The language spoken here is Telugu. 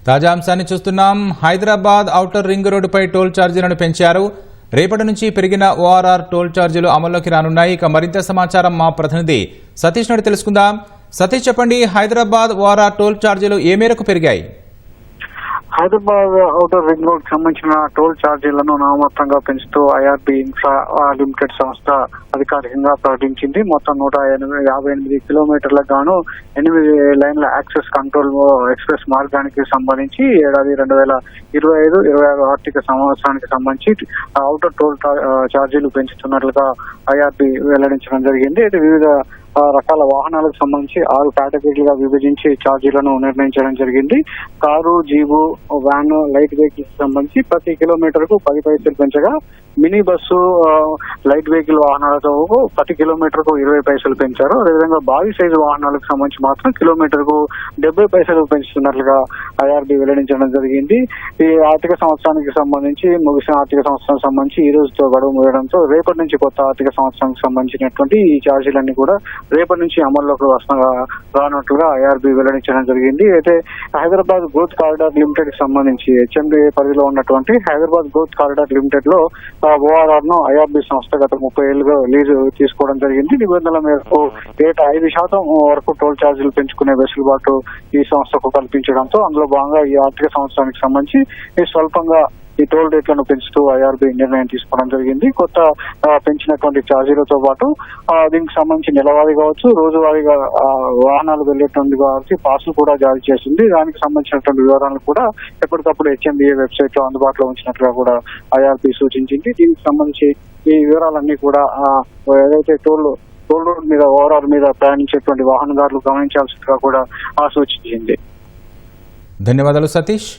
తాజా అంశాన్ని చూస్తున్నాం. హైదరాబాద్ ఔటర్ రింగ్ రోడ్డుపై టోల్ ఛార్జీలను పెంచారు. రేపటి నుంచి పెరిగిన ఓఆర్ఆర్ టోల్ ఛార్జీలు అమల్లోకి రానున్నాయి. ఇక మరింత సమాచారం మా ప్రతినిధి సతీష్ నుండి తెలుసుకుందాం. సతీష్, చెప్పండి, హైదరాబాద్ ఓఆర్ఆర్ టోల్ ఛార్జీలు ఏ మేరకు పెరిగాయి? హైదరాబాద్ ఔటర్ రింగ్ రోడ్ కి సంబంధించిన టోల్ ఛార్జీలను నామమాత్రంగా పెంచుతూ ఐఆర్బీ ఇన్ఫ్రా లిమిటెడ్ సంస్థ అధికారికంగా ప్రకటించింది. మొత్తం 158 కిలోమీటర్లకు గాను 8 లైన్ల యాక్సెస్ కంట్రోల్ ఎక్స్ప్రెస్ మార్గానికి సంబంధించి ఏడాది 2025-26 ఆర్థిక సంవత్సరానికి సంబంధించి ఔటర్ టోల్ ఛార్జీలు పెంచుతున్నట్లుగా ఐఆర్బీ వెల్లడించడం జరిగింది. అయితే వివిధ రకాల వాహనాలకు సంబంధించి 6 కేటగిరీలుగా విభజించి ఛార్జీలను నిర్ణయించడం జరిగింది. Car, jeep, van, light vehicles సంబంధించి ప్రతి కిలోమీటర్ కు 10 పైసలు పెంచగా, మినీ బస్సు, లైట్ వెహికల్ వాహనాలతో ప్రతి కిలోమీటర్ కు 20 పైసలు పెంచారు. అదేవిధంగా భారీ సైజు వాహనాలకు సంబంధించి మాత్రం కిలోమీటర్ కు 70 పైసలు పెంచుతున్నట్లుగా ఐఆర్బీ వెల్లడించడం జరిగింది. ఈ ఆర్థిక సంవత్సరానికి సంబంధించి ముగిసిన ఆర్థిక సంవత్సరానికి సంబంధించి ఈ రోజుతో గడువు ముగియడంతో రేపటి నుంచి కొత్త ఆర్థిక సంవత్సరానికి సంబంధించినటువంటి ఈ ఛార్జీలన్నీ కూడా రేపటి నుంచి అమల్లోకి రానున్నట్లుగా ఐఆర్బీ వెల్లడించడం జరిగింది. అయితే హైదరాబాద్ గ్రోత్ కారిడార్ లిమిటెడ్ కి సంబంధించి హెచ్ఎండిఏ పరిధిలో ఉన్నటువంటి హైదరాబాద్ గ్రోత్ కారిడార్ లిమిటెడ్ లో ఓఆర్ఆర్ ను ఐఆర్బీ సంస్థ గత 30 ఏళ్లుగా లీజు తీసుకోవడం జరిగింది. నిబంధనల మేరకు ఏటా 5% వరకు టోల్ ఛార్జీలు పెంచుకునే వెసులుబాటు ఈ సంస్థకు కల్పించడంతో అందులో భాగంగా ఈ ఆర్థిక సంవత్సరానికి సంబంధించి స్వల్పంగా ఈ టోల్ రేట్లను పెంచుతూ ఐఆర్బీ నిర్ణయం తీసుకోవడం జరిగింది. కొత్త పెంచినటువంటి ఛార్జీలతో పాటు దీనికి సంబంధించి నెలవారీ కావచ్చు, రోజువారీగా వాహనాలు వెళ్లేటువంటి వారికి పాసులు కూడా జారీ చేసింది. దానికి సంబంధించినటువంటి వివరాలను కూడా ఎప్పటికప్పుడు హెచ్ఎండిఏ వెబ్సైట్ లో అందుబాటులో ఉంచినట్లుగా కూడా ఐఆర్బీ సూచించింది. దీనికి సంబంధించి ఈ వివరాలన్నీ కూడా ఏదైతే టోల్ రోడ్ మీద ఓవరాల్ మీద ప్రయాణించేటువంటి వాహనదారులు గమనించాల్సిందిగా కూడా సూచించింది. ధన్యవాదాలు సతీష్.